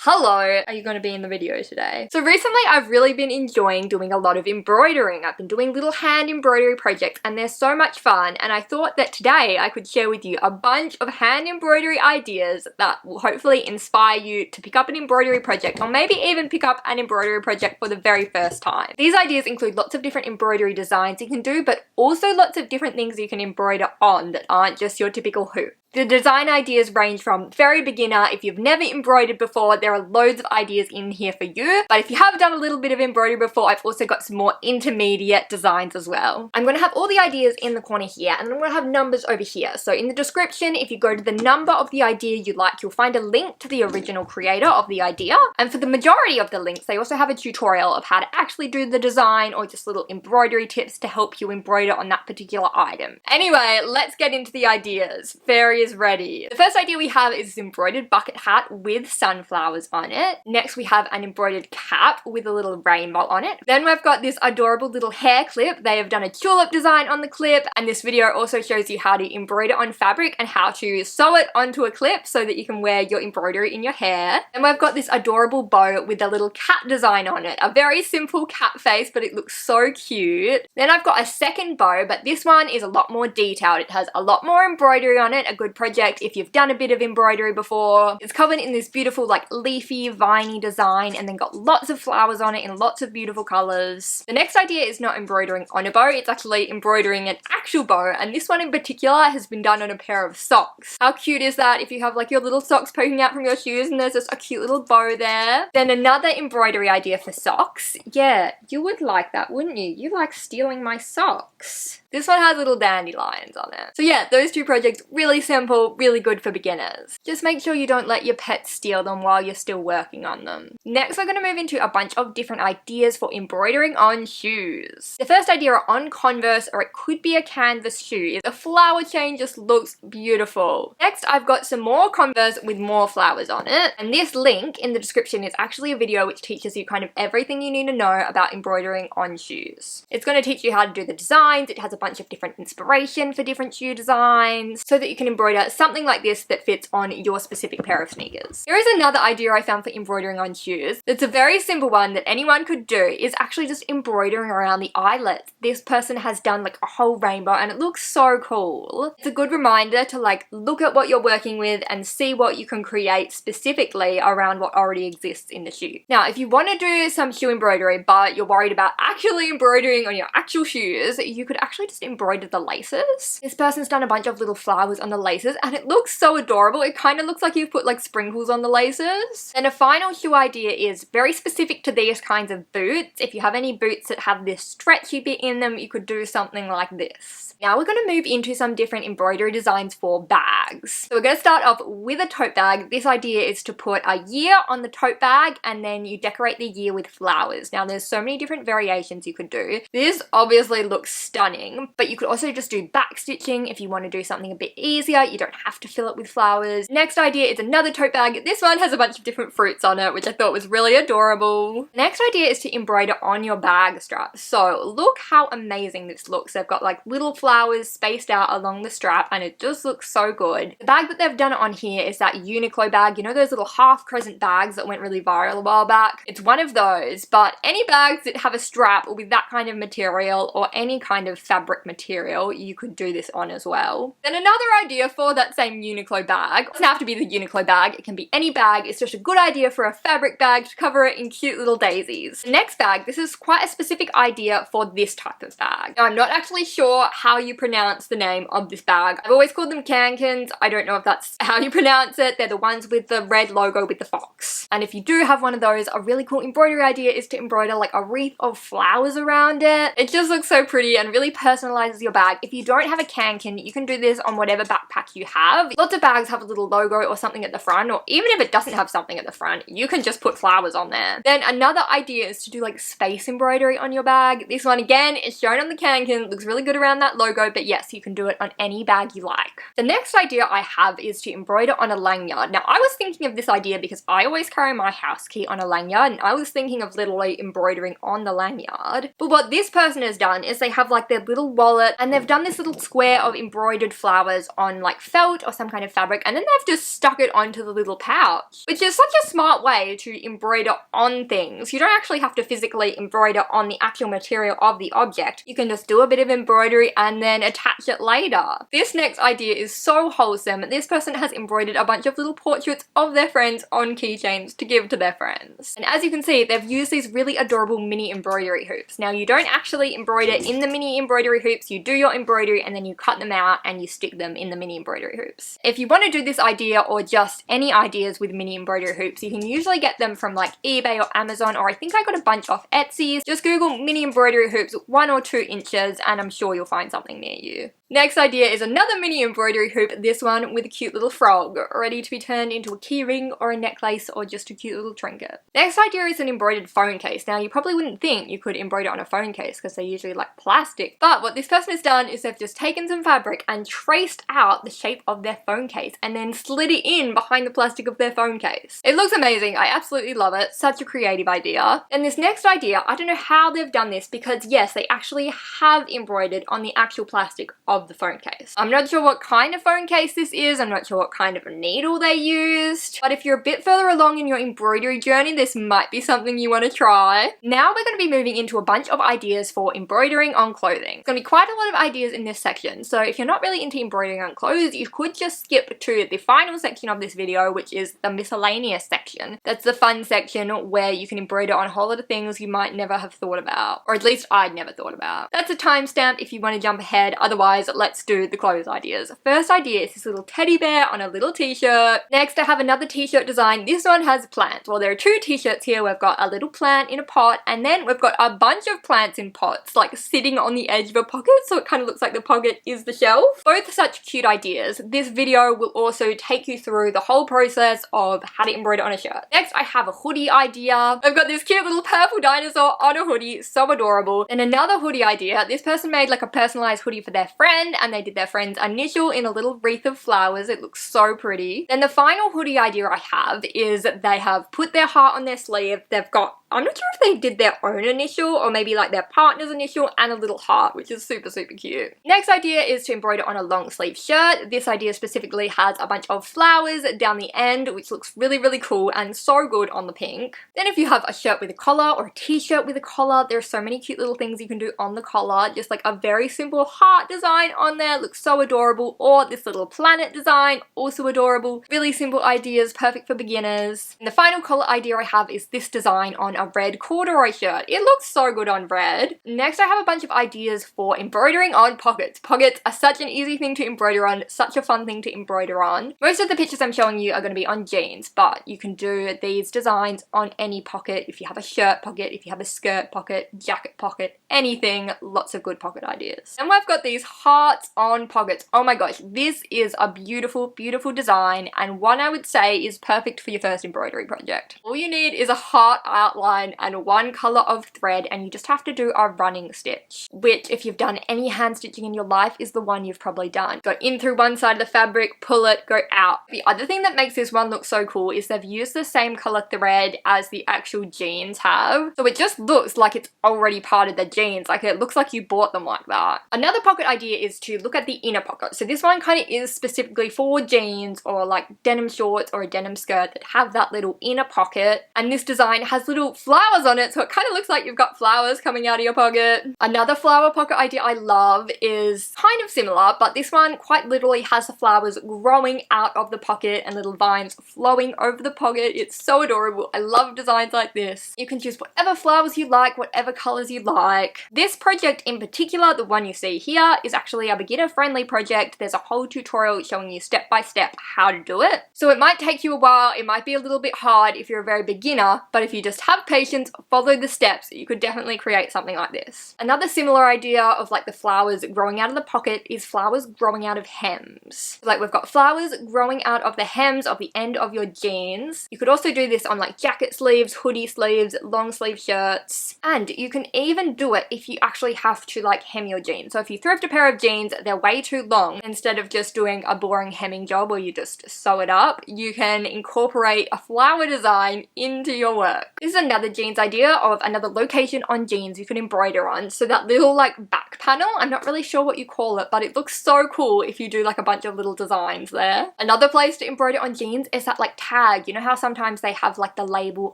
Hello, are you going to be in the video today? So recently I've really been enjoying doing a lot of embroidering. I've been doing little hand embroidery projects and they're so much fun, and I thought that today I could share with you a bunch of hand embroidery ideas that will hopefully inspire you to pick up an embroidery project, or maybe even pick up an embroidery project for the very first time. These ideas include lots of different embroidery designs you can do, but also lots of different things you can embroider on that aren't just your typical hoop. The design ideas range from very beginner. If you've never embroidered before, there are loads of ideas in here for you. But if you have done a little bit of embroidery before, I've also got some more intermediate designs as well. I'm going to have all the ideas in the corner here, and I'm going to have numbers over here. So in the description, if you go to the number of the idea you like, you'll find a link to the original creator of the idea. And for the majority of the links, they also have a tutorial of how to actually do the design, or just little embroidery tips to help you embroider on that particular item. Anyway, let's get into the ideas. Is ready. The first idea we have is this embroidered bucket hat with sunflowers on it. Next we have an embroidered cap with a little rainbow on it. Then we've got this adorable little hair clip. They have done a tulip design on the clip, and this video also shows you how to embroider on fabric and how to sew it onto a clip so that you can wear your embroidery in your hair. Then we've got this adorable bow with a little cat design on it. A very simple cat face, but it looks so cute. Then I've got a second bow, but this one is a lot more detailed. It has a lot more embroidery on it, a good project if you've done a bit of embroidery before. It's covered in this beautiful like leafy viney design, and then got lots of flowers on it in lots of beautiful colors. The next idea is not embroidering on a bow, it's actually embroidering an actual bow, and this one in particular has been done on a pair of socks. How cute is that if you have like your little socks poking out from your shoes and there's just a cute little bow there? Then another embroidery idea for socks. Yeah, you would like that, wouldn't you? You like stealing my socks. This one has little dandelions on it. So yeah, those two projects, really simple, really good for beginners. Just make sure you don't let your pets steal them while you're still working on them. Next, we're going to move into a bunch of different ideas for embroidering on shoes. The first idea are on Converse, or it could be a canvas shoe. The flower chain just looks beautiful. Next, I've got some more Converse with more flowers on it. And this link in the description is actually a video which teaches you kind of everything you need to know about embroidering on shoes. It's going to teach you how to do the designs. It has a bunch of different inspiration for different shoe designs so that you can embroider something like this that fits on your specific pair of sneakers. Here is another idea I found for embroidering on shoes. It's a very simple one that anyone could do. Is actually just embroidering around the eyelets. This person has done like a whole rainbow and it looks so cool. It's a good reminder to like look at what you're working with and see what you can create specifically around what already exists in the shoe. Now, if you want to do some shoe embroidery but you're worried about actually embroidering on your actual shoes, you could actually just embroider the laces. This person's done a bunch of little flowers on the laces and it looks so adorable. It kind of looks like you've put like sprinkles on the laces. And a final shoe idea is very specific to these kinds of boots. If you have any boots that have this stretchy bit in them, you could do something like this. Now we're going to move into some different embroidery designs for bags. So we're going to start off with a tote bag. This idea is to put a year on the tote bag and then you decorate the year with flowers. Now there's so many different variations you could do. This obviously looks stunning, but you could also just do back stitching if you want to do something a bit easier. You don't have to fill it with flowers. Next idea is another tote bag. This one has a bunch of different fruits on it, which I thought was really adorable. Next idea is to embroider on your bag strap. So look how amazing this looks. They've got like little flowers spaced out along the strap and it just looks so good. The bag that they've done it on here is that Uniqlo bag. You know those little half crescent bags that went really viral a while back? It's one of those, but any bags that have a strap with that kind of material or any kind of fabric material, you could do this on as well. Then another idea for that same Uniqlo bag, it doesn't have to be the Uniqlo bag, it can be any bag. It's just a good idea for a fabric bag to cover it in cute little daisies. The next bag, this is quite a specific idea for this type of bag. Now I'm not actually sure how you pronounce the name of this bag. I've always called them cankans. I don't know if that's how you pronounce it. They're the ones with the red logo with the fox. And if you do have one of those, a really cool embroidery idea is to embroider like a wreath of flowers around it. It just looks so pretty and really personalizes your bag. If you don't have a cancan, you can do this on whatever backpack you have. Lots of bags have a little logo or something at the front, or even if it doesn't have something at the front, you can just put flowers on there. Then another idea is to do like space embroidery on your bag. This one again is shown on the cancan, looks really good around that logo, but yes, you can do it on any bag you like. The next idea I have is to embroider on a lanyard. Now I was thinking of this idea because I always carry my house key on a lanyard, and I was thinking of literally embroidering on the lanyard. But what this person has done is they have like their little wallet, and they've done this little square of embroidered flowers on like felt or some kind of fabric, and then they've just stuck it onto the little pouch, which is such a smart way to embroider on things. You don't actually have to physically embroider on the actual material of the object. You can just do a bit of embroidery and then attach it later. This next idea is so wholesome. This person has embroidered a bunch of little portraits of their friends on keychains to give to their friends. And as you can see, they've used these really adorable mini embroidery hoops. Now, you don't actually embroider in the mini embroidery hoops. You do your embroidery and then you cut them out and you stick them in the mini embroidery hoops. If you want to do this idea or just any ideas with mini embroidery hoops, you can usually get them from like eBay or Amazon, or I think I got a bunch off Etsy. Just Google mini embroidery hoops 1 or 2 inches and I'm sure you'll find something near you. Next idea is another mini embroidery hoop, this one with a cute little frog, ready to be turned into a key ring or a necklace or just a cute little trinket. Next idea is an embroidered phone case. Now, you probably wouldn't think you could embroider on a phone case because they're usually like plastic, but what this person has done is they've just taken some fabric and traced out the shape of their phone case and then slid it in behind the plastic of their phone case. It looks amazing. I absolutely love it. Such a creative idea. And this next idea, I don't know how they've done this because yes, they actually have embroidered on the actual plastic of the phone case. I'm not sure what kind of phone case this is. I'm not sure what kind of needle they used, but if you're a bit further along in your embroidery journey, this might be something you want to try. Now we're going to be moving into a bunch of ideas for embroidering on clothing. It's going to be quite a lot of ideas in this section, so if you're not really into embroidering on clothes, you could just skip to the final section of this video, which is the miscellaneous section. That's the fun section where you can embroider on a whole lot of things you might never have thought about, or at least I'd never thought about. That's a timestamp if you want to jump ahead, otherwise let's do the clothes ideas. First idea is this little teddy bear on a little t-shirt. Next I have another t-shirt design. This one has plants. Well, there are 2 t-shirts here. We've got a little plant in a pot and then we've got a bunch of plants in pots like sitting on the edge of a pocket, so it kind of looks like the pocket is the shelf. Both such cute ideas. This video will also take you through the whole process of how to embroider on a shirt. Next I have a hoodie idea. I've got this cute little purple dinosaur on a hoodie, so adorable. And another hoodie idea. This person made like a personalized hoodie for their friend and they did their friend's initial in a little wreath of flowers. It looks so pretty. Then the final hoodie idea I have is they have put their heart on their sleeve. They've got, I'm not sure if they did their own initial or maybe like their partner's initial and a little heart, which is super, super cute. Next idea is to embroider on a long sleeve shirt. This idea specifically has a bunch of flowers down the end, which looks really, really cool and so good on the pink. Then if you have a shirt with a collar or a t-shirt with a collar, there are so many cute little things you can do on the collar. Just like a very simple heart design on there, looks so adorable, or this little planet design, also adorable. Really simple ideas, perfect for beginners. And the final collar idea I have is this design on a red corduroy shirt. It looks so good on red. Next I have a bunch of ideas for embroidering on pockets. Pockets are such an easy thing to embroider on, such a fun thing to embroider on. Most of the pictures I'm showing you are going to be on jeans, but you can do these designs on any pocket. If you have a shirt pocket, if you have a skirt pocket, jacket pocket, anything, lots of good pocket ideas. And we've got these hearts on pockets. Oh my gosh, this is a beautiful, beautiful design and one I would say is perfect for your first embroidery project. All you need is a heart outline and 1 color of thread and you just have to do a running stitch, which if you've done any hand stitching in your life is the one you've probably done. Go in through one side of the fabric, pull it, go out. The other thing that makes this one look so cool is they've used the same color thread as the actual jeans have, so it just looks like it's already part of the jeans, like it looks like you bought them like that. Another pocket idea is to look at the inner pocket. So this one kind of is specifically for jeans or like denim shorts or a denim skirt that have that little inner pocket, and this design has little flowers on it, so it kind of looks like you've got flowers coming out of your pocket. Another flower pocket idea I love is kind of similar, but this one quite literally has the flowers growing out of the pocket and little vines flowing over the pocket. It's so adorable. I love designs like this. You can choose whatever flowers you like, whatever colors you like. This project in particular, the one you see here, is actually a beginner friendly project. There's a whole tutorial showing you step by step how to do it. So it might take you a while, it might be a little bit hard if you're a very beginner, but if you just have have patience, follow the steps, you could definitely create something like this. Another similar idea of like the flowers growing out of the pocket is flowers growing out of hems. Like we've got flowers growing out of the hems of the end of your jeans. You could also do this on like jacket sleeves, hoodie sleeves, long sleeve shirts, and you can even do it if you actually have to like hem your jeans. So if you thrift a pair of jeans, they're way too long, instead of just doing a boring hemming job where you just sew it up, you can incorporate a flower design into your work. This is another jeans idea of another location on jeans you can embroider on. So that little like back panel, I'm not really sure what you call it, but it looks so cool if you do like a bunch of little designs there. Another place to embroider on jeans is that like tag. You know how sometimes they have like the label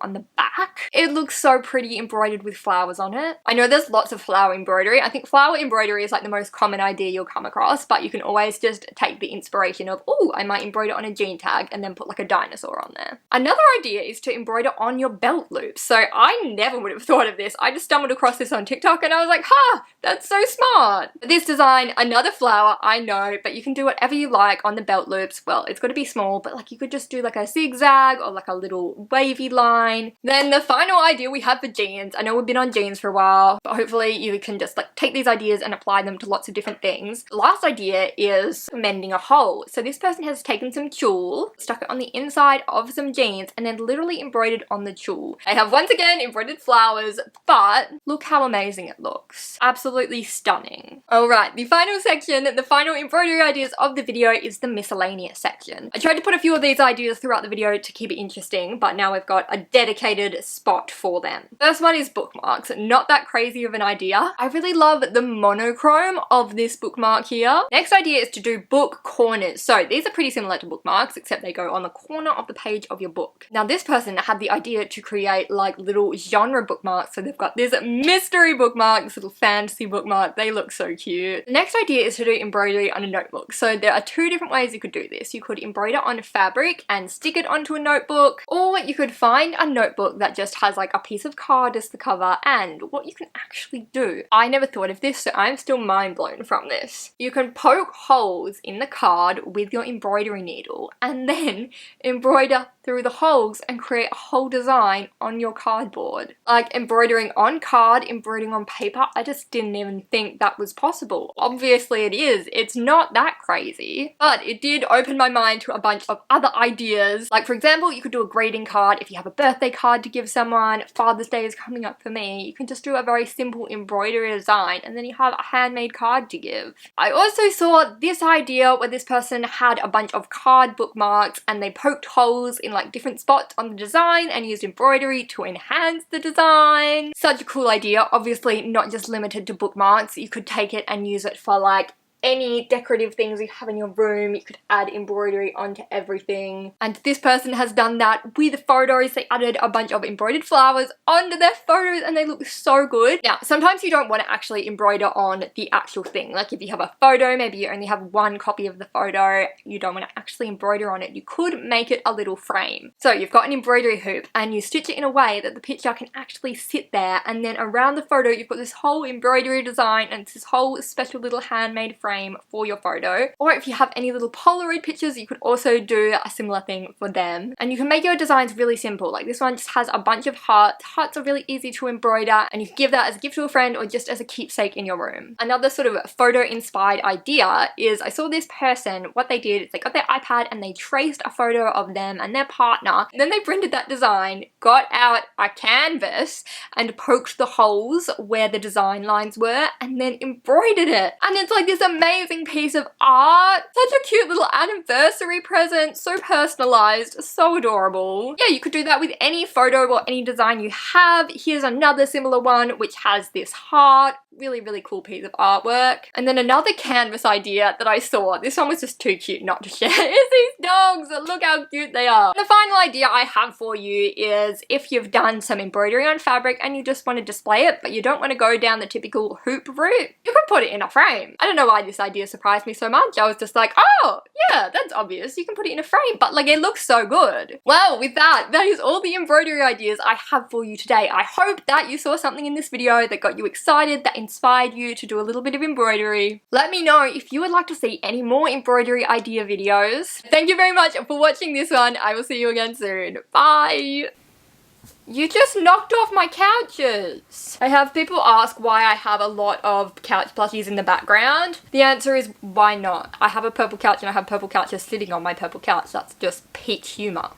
on the back? It looks so pretty embroidered with flowers on it. I know there's lots of flower embroidery. I think flower embroidery is like the most common idea you'll come across, but you can always just take the inspiration of, oh, I might embroider on a jean tag and then put like a dinosaur on there. Another idea is to embroider on your belt loops. So I never would have thought of this. I just stumbled across this on TikTok and I was like, ha, that's so smart. This design, another flower, I know, but you can do whatever you like on the belt loops. Well, it's got to be small, but like you could just do like a zigzag or like a little wavy line. Then the final idea we have for jeans, I know we've been on jeans for a while, but hopefully you can just like take these ideas and apply them to lots of different things. The last idea is mending a hole. So this person has taken some tulle, stuck it on the inside of some jeans, and then literally embroidered on the tulle. I have once again embroidered flowers, but look how amazing it looks. Absolutely stunning. Alright, the final section, the final embroidery ideas of the video is the miscellaneous section. I tried to put a few of these ideas throughout the video to keep it interesting, but now we've got a dedicated spot for them. First one is bookmarks. Not that crazy of an idea. I really love the monochrome of this bookmark here. Next idea is to do book corners. So these are pretty similar to bookmarks, except they go on the corner of the page of your book. Now this person had the idea to create like little genre bookmarks. So they've got this mystery bookmark, this little fantasy bookmark. They look so cute. The next idea is to do embroidery on a notebook. So there are two different ways you could do this. You could embroider on fabric and stick it onto a notebook, or you could find a notebook that just has like a piece of card as the cover. And what you can actually do, I never thought of this, so I'm still mind blown from this. You can poke holes in the card with your embroidery needle and then embroider through the holes and create a whole design on your cardboard. Like embroidering on card, embroidering on paper, I just didn't even think that was possible. Obviously it is. It's not that crazy, but it did open my mind to a bunch of other ideas. Like for example, you could do a greeting card if you have a birthday card to give someone. Father's Day is coming up for me. You can just do a very simple embroidery design and then you have a handmade card to give. I also saw this idea where this person had a bunch of card bookmarks and they poked holes in like different spots on the design and used embroidery to enhance the design. Such a cool idea. Obviously not just limited to bookmarks. You could take it and use it for like any decorative things you have in your room. You could add embroidery onto everything. And this person has done that with photos. They added a bunch of embroidered flowers onto their photos and they look so good. Now, sometimes you don't want to actually embroider on the actual thing. Like if you have a photo, maybe you only have one copy of the photo, you don't want to actually embroider on it. You could make it a little frame. So you've got an embroidery hoop and you stitch it in a way that the picture can actually sit there, and then around the photo you've got this whole embroidery design and it's this whole special little handmade frame for your photo. Or if you have any little Polaroid pictures, you could also do a similar thing for them. And you can make your designs really simple. Like this one just has a bunch of hearts. Hearts are really easy to embroider and you can give that as a gift to a friend or just as a keepsake in your room. Another sort of photo inspired idea is I saw this person, what they did is they got their iPad and they traced a photo of them and their partner, and then they printed that design, got out a canvas and poked the holes where the design lines were and then embroidered it. And it's like this amazing piece of art. Such a cute little anniversary present, so personalized, so adorable. Yeah, you could do that with any photo or any design you have. Here's another similar one which has this heart. Really, really cool piece of artwork. And then another canvas idea that I saw, this one was just too cute not to share, is these dogs. Look how cute they are. And the final idea I have for you is if you've done some embroidery on fabric and you just want to display it, but you don't want to go down the typical hoop route, you could put it in a frame. I don't know why this idea surprised me so much. I was just like, oh, yeah, that's obvious. You can put it in a frame, but like it looks so good. Well, with that is all the embroidery ideas I have for you today. I hope that you saw something in this video that got you excited, that inspired you to do a little bit of embroidery. Let me know if you would like to see any more embroidery idea videos. Thank you very much for watching this one. I will see you again soon. Bye! You just knocked off my couches. I have people ask why I have a lot of couch plushies in the background. The answer is why not? I have a purple couch and I have purple couches sitting on my purple couch. That's just peach humor.